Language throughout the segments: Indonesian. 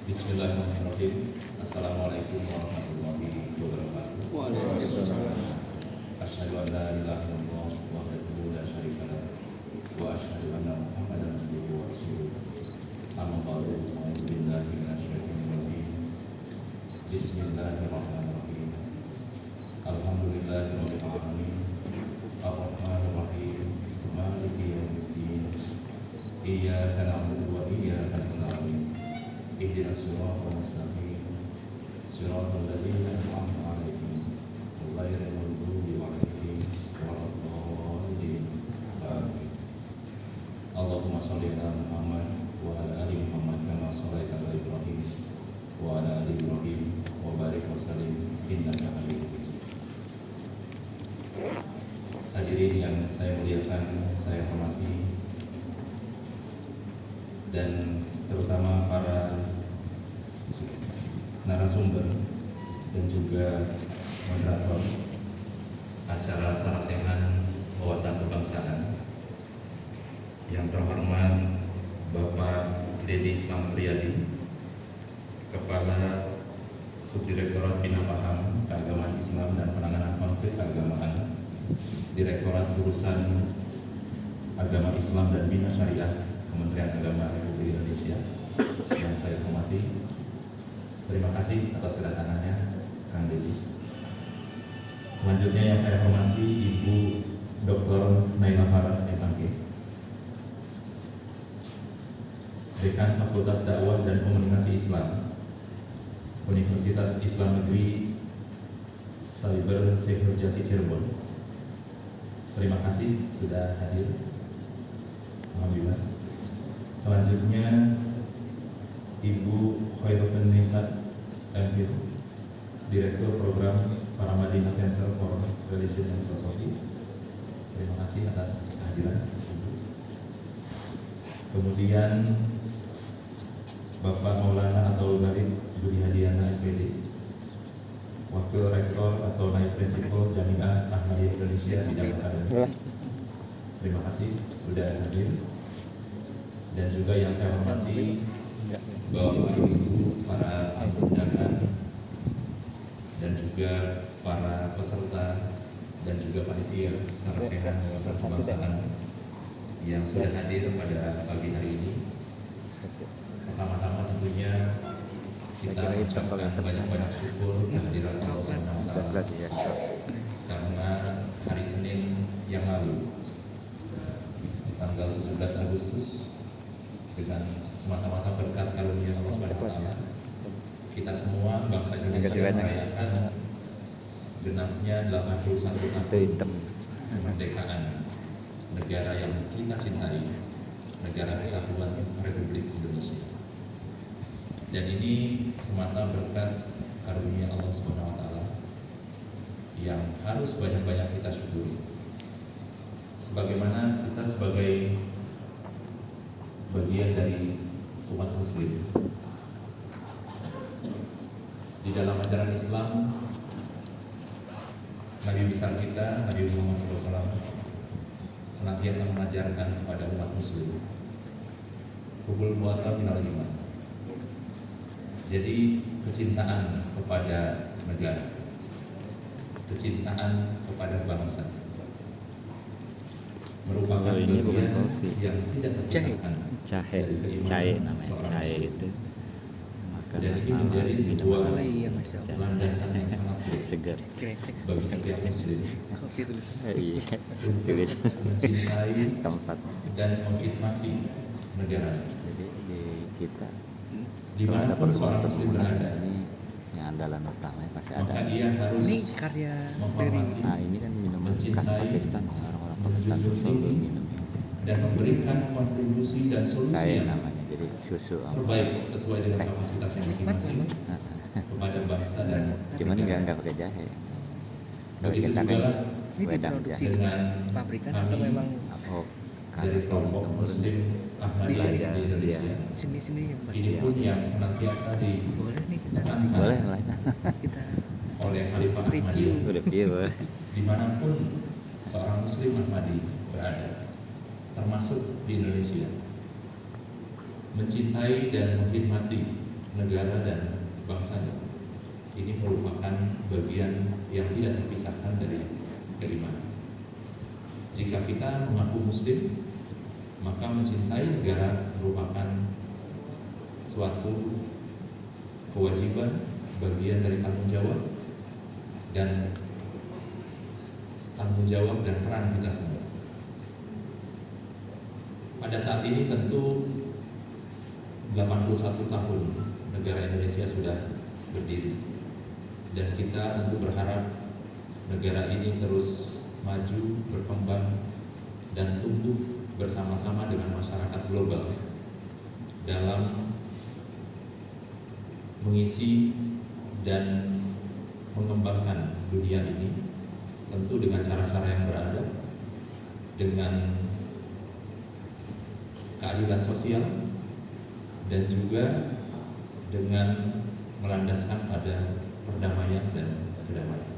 Bismillahirrahmanirrahim. Assalamualaikum warahmatullahi wabarakatuh. Waalaikumsalam. Asyhadu an la ilaha illallah wahdahu la syarika lah wa asyhadu anna Muhammadan abduhu wa rasuluh. Amma ba'du. A'udzu billahi minasyaitonir rajim. Bismillahirrahmanirrahim. Alhamdulillahirabbil alamin. Arrahmanir rahim. Maliki yaumiddin. Iyyaka na'budu wa iyyaka nasta'in. Ihdinas siratal mustaqim. Siratal ladzina an'amta 'alaihim ghairil maghdubi 'alaihim waladdallin. Amin. Allahumma shalli ala Muhammad wa ala ali Muhammad kama shallaita ala Ibrahim wa ala ali Ibrahim wa barik wa sallim innaka Hamidum Majid. Hadirin yang saya muliakan, saya hormati, dan terutama para narasumber dan juga moderator acara sarasehan wawasan kebangsaan yang terhormat Bapak Dedi Islam Priyadi, Kepala Subdirektorat Bina Paham Keagamaan Islam dan Penanganan Konflik Keagamaan, Direktorat Urusan Agama Islam dan Bina Syariah, Kementerian Agama Republik Indonesia yang saya hormati. Terima kasih atas kedatangannya, Kang Dedi. Selanjutnya yang saya hormati Ibu Dr. Naila Farah MAG, Dekan Fakultas Dakwah dan Komunikasi Islam, Universitas Islam Negeri Saliber Syekh Nurjati Cirebon. Terima kasih sudah hadir. Alhamdulillah. Selanjutnya Ibu Khairuddin Nisa MPhil, Direktur Program Paramadina Center for Religion and Philosophy. Terima kasih atas kehadiran. Kemudian Bapak Maulana Atol Gharib Budi Hadiana SPD, Wakil Rektor atau Naib Prinsipal Jami'ah Ahmadiyah Indonesia Bidang Akademik. Terima kasih sudah hadir. Dan juga yang saya hormati Bapak Ibu, para tamu undangan, dan juga para peserta dan juga panitia sarasehan wawasan kebangsaan yang sudah hadir pada pagi hari ini. Pertama-tama tentunya kita mengucapkan banyak-banyak syukur kehadiran Allah SWT karena hari Senin yang lalu, tanggal 17 Agustus, dengan semata-mata berkat karunia Allah SWT, kita semua bangsa Indonesia merayakan genapnya 81 tahun kemerdekaan negara yang kita cintai, negara Kesatuan Republik Indonesia. Dan ini semata berkat karunia Allah SWT yang harus banyak-banyak kita syukuri. Sebagaimana kita sebagai bagian dari umat muslim di dalam ajaran Islam, Nabi besar kita Nabi Muhammad SAW senantiasa mengajarkan kepada umat muslim hubul muwatta minal iman. Jadi kecintaan kepada negara, kecintaan kepada bangsa merupakan bagian yang tidak terpisahkan. Cahe namanya, cahe itu Dan ini menjadi sebuah landasan yang sangat segar bagi setiap muslim untuk mencintai tempat. dan mengkhidmati negara. Jadi di kita Di kalau ada manapun seorang pertemuan muslim berada, ini yang andalan utamanya pasti maka ada. ia harus Ini karya dari menghormati Nah ini kan minuman khas Pakistan ya, orang-orang Pakistan tuh selalu minum dan memberikan kontribusi dan solusi cahe yang namanya, jadi susu terbaik sesuai dengan kapasitasnya nikmat masing-masing memang. kepada bangsa dan cuman negara. nggak pakai jahe. Kalau Begitu kita juga kan lah Ini wedang diproduksi jahe. di dengan pabrikan atau memang Oh dari karena kelompok turun muslim Di sini. Ahmadiyah di Indonesia. Iya. sini-sini yang Ini pun yang senantiasa di boleh nih kita boleh lah. kita oleh Khalifah Review. Ahmadiyah Udah iya boleh. dimanapun seorang muslim Ahmadi berada, termasuk di Indonesia, mencintai dan menghormati negara dan bangsanya. Ini merupakan bagian yang tidak terpisahkan dari keimanan. Jika kita mengaku Muslim, maka mencintai negara merupakan suatu kewajiban, bagian dari tanggung jawab dan peran kita semua. Pada saat ini tentu 81 tahun negara Indonesia sudah berdiri, dan kita tentu berharap negara ini terus maju, berkembang, dan tumbuh bersama-sama dengan masyarakat global dalam mengisi dan mengembangkan dunia ini, tentu dengan cara-cara yang beradab, dengan keadilan sosial, dan juga dengan melandaskan pada perdamaian dan kedamaian.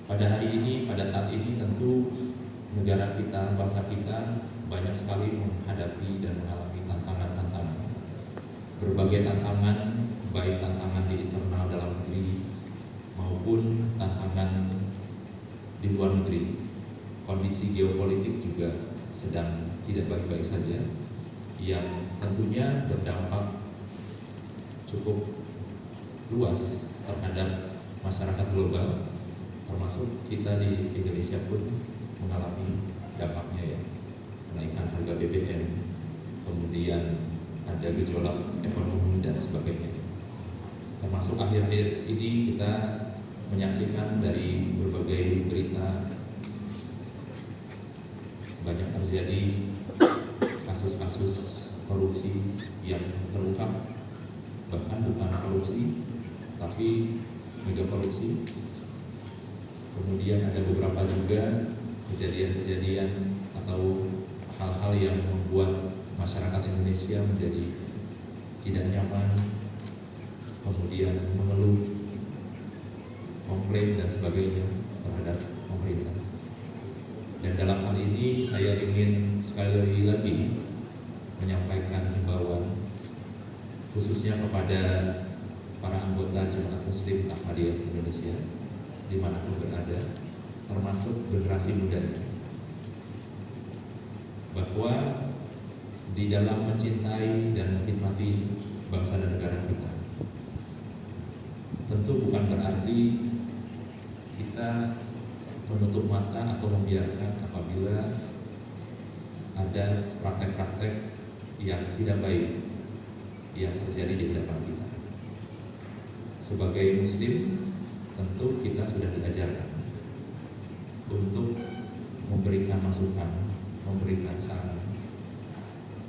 Pada hari ini, pada saat ini tentu negara kita, bangsa kita banyak sekali menghadapi dan mengalami tantangan-tantangan. Berbagai tantangan, baik tantangan di internal dalam negeri maupun tantangan di luar negeri. Kondisi geopolitik juga sedang tidak baik-baik saja, yang tentunya berdampak cukup luas terhadap masyarakat global, termasuk kita di Indonesia pun mengalami dampaknya, ya, kenaikan harga BBM, kemudian ada gejolak ekonomi dan sebagainya. Termasuk akhir-akhir ini kita menyaksikan dari berbagai berita banyak terjadi kasus-kasus korupsi yang terungkap, bahkan bukan korupsi tapi mega korupsi. Kemudian ada beberapa juga kejadian-kejadian atau hal-hal yang membuat masyarakat Indonesia menjadi tidak nyaman, kemudian mengeluh, komplain dan sebagainya terhadap pemerintah. Dan dalam hal ini saya ingin sekali lagi menyampaikan himbauan khususnya kepada para anggota Jemaat Muslim Ahmadiyah Indonesia dimanapun berada, termasuk generasi muda, bahwa di dalam mencintai dan menikmati bangsa dan negara kita, tentu bukan berarti kita menutup mata atau membiarkan apabila ada praktek-praktek yang tidak baik yang terjadi di hadapan kita. Sebagai Muslim, tentu kita sudah diajarkan untuk memberikan masukan, memberikan saran,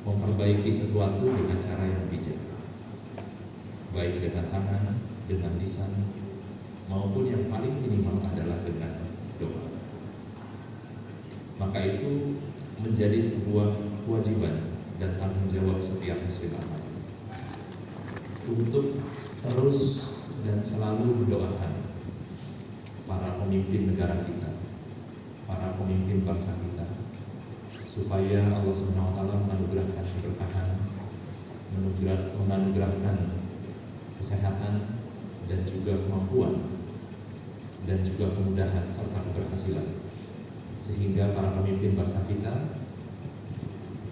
memperbaiki sesuatu dengan cara yang bijak, baik dengan tangan, dengan lisan, maupun yang paling minimal adalah dengan doa. Maka itu menjadi sebuah kewajiban dan tanggung jawab setiap Muslim Ahmad untuk terus dan selalu mendoakan para pemimpin negara kita, para pemimpin bangsa kita, supaya Allah SWT menganugerahkan keberkahan, menganugerahkan kesehatan dan juga kemampuan dan juga kemudahan serta keberhasilan, sehingga para pemimpin bangsa kita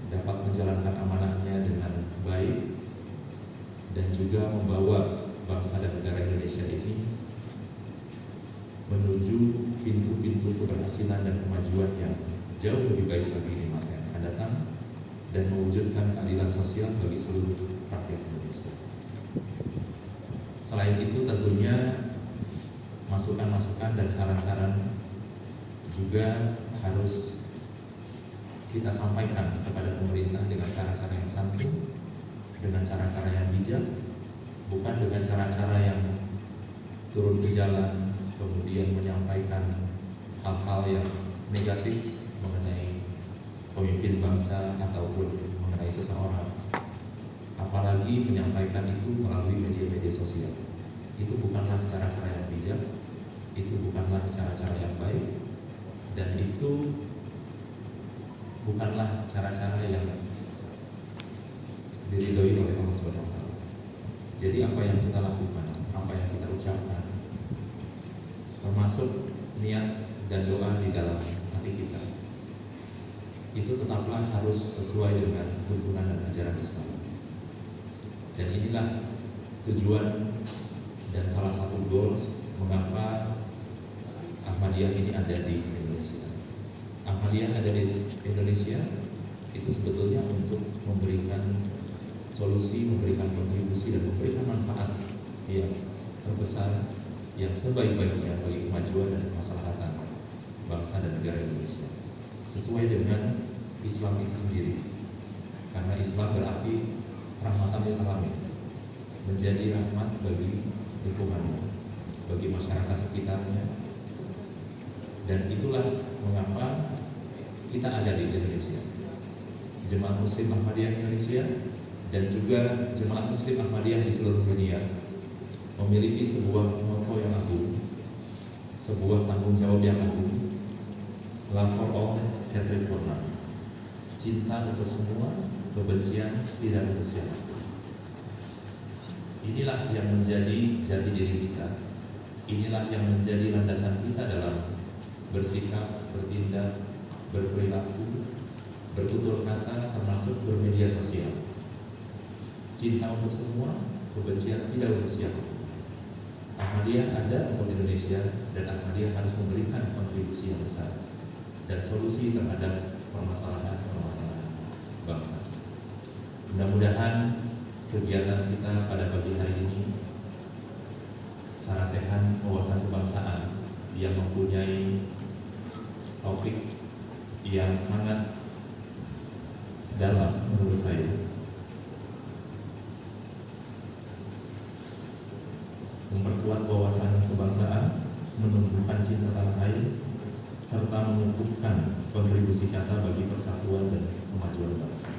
dapat menjalankan amanahnya dengan baik dan juga membawa bangsa dan negara Indonesia ini menuju pintu-pintu keberhasilan dan kemajuan yang jauh lebih baik lagi di masa yang akan datang, dan mewujudkan keadilan sosial bagi seluruh rakyat Indonesia. Selain itu tentunya masukan-masukan dan saran-saran juga harus kita sampaikan kepada pemerintah dengan cara-cara yang santun, dengan cara-cara yang bijak, bukan dengan cara-cara yang turun ke jalan kemudian menyampaikan hal-hal yang negatif mengenai pemimpin bangsa ataupun mengenai seseorang, apalagi menyampaikan itu melalui media-media sosial. Itu bukanlah cara-cara yang bijak, itu bukanlah cara-cara yang baik, dan itu bukanlah cara-cara yang diridhoi oleh Allah SWT. Jadi apa yang kita lakukan, apa yang kita ucapkan, termasuk niat dan doa di dalam hati kita, itu tetaplah harus sesuai dengan tuntunan dan ajaran Islam. Dan inilah tujuan dan salah satu goals mengapa Ahmadiyah ini ada di Indonesia. Ahmadiyah ada di Indonesia itu sebetulnya untuk memberikan solusi, memberikan kontribusi, dan memberikan manfaat yang terbesar, yang sebaik-baiknya bagi kemajuan dan kemaslahatan bangsa dan negara Indonesia, sesuai dengan Islam itu sendiri. Karena Islam berarti rahmatan lil alamin, menjadi rahmat bagi lingkungannya, bagi masyarakat sekitarnya. Dan itulah mengapa kita ada di Indonesia. Jemaat Muslim Ahmadiyah Indonesia dan juga Jemaat Muslim Ahmadiyah di seluruh dunia memiliki sebuah motto yang agung, sebuah tanggung jawab yang agung, love for all, hatred for none. Cinta untuk semua, kebencian tidak untuk siapa. Inilah yang menjadi jati diri kita. Inilah yang menjadi landasan kita dalam bersikap, bertindak, berperilaku, bertutur kata, termasuk bermedia sosial. Cinta untuk semua, kebencian tidak untuk siapa. Ahmadiyah ada untuk Indonesia, dan Ahmadiyah harus memberikan kontribusi yang besar dan solusi terhadap permasalahan-permasalahan bangsa. Mudah-mudahan kegiatan kita pada pagi hari ini sarasehan wawasan kebangsaan yang mempunyai topik yang sangat dalam menurut saya, memperkuat wawasan kebangsaan, menumbuhkan cinta tanah air, serta mengukuhkan kontribusi nyata bagi persatuan dan kemajuan bangsa.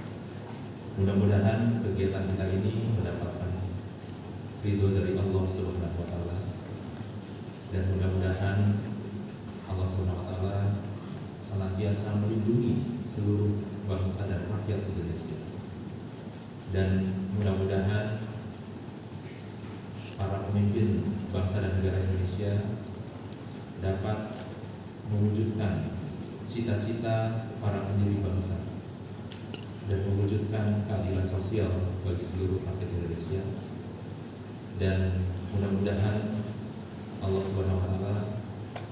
Mudah-mudahan kegiatan kita ini mendapatkan ridho dari Allah Subhanahu wa Ta'ala, dan mudah-mudahan Allah Subhanahu wa Ta'ala senantiasa melindungi seluruh bangsa dan rakyat Indonesia. Dan mudah-mudahan para pemimpin bangsa dan negara Indonesia dapat mewujudkan cita-cita para pendiri bangsa dan mewujudkan keadilan sosial bagi seluruh rakyat Indonesia. Dan mudah-mudahan Allah Subhanahu wa Ta'ala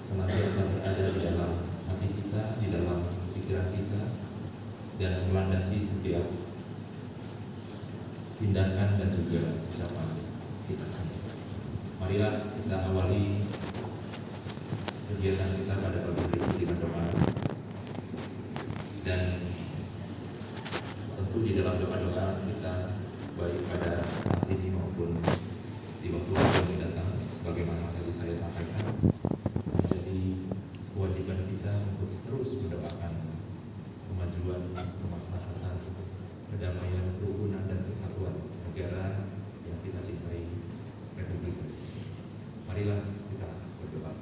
senantiasa berada di dalam hati kita, di dalam pikiran kita, dan melandasi setiap tindakan dan juga ucapan kita semua. Marilah kita awali kegiatan kita pada pagi hari ini dengan doa. Dan tentu di dalam doa-doa kita, baik pada saat ini maupun di waktu yang mendatang, sebagaimana tadi saya sampaikan, menjadi kewajiban kita untuk terus mendoakan kemajuan, kemaslahatan, kedamaian, kerukunan, dan kesatuan negara yang kita cintai, Republik Indonesia. Marilah kita berdoa.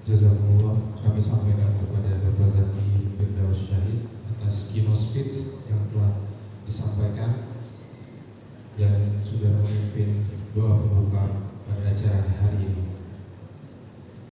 Jazakumullah, kami sampaikan kepada Bapak Zaki Firdaus Syahid atas keynote speech yang telah disampaikan yang sudah memimpin doa pembuka pada acara hari ini.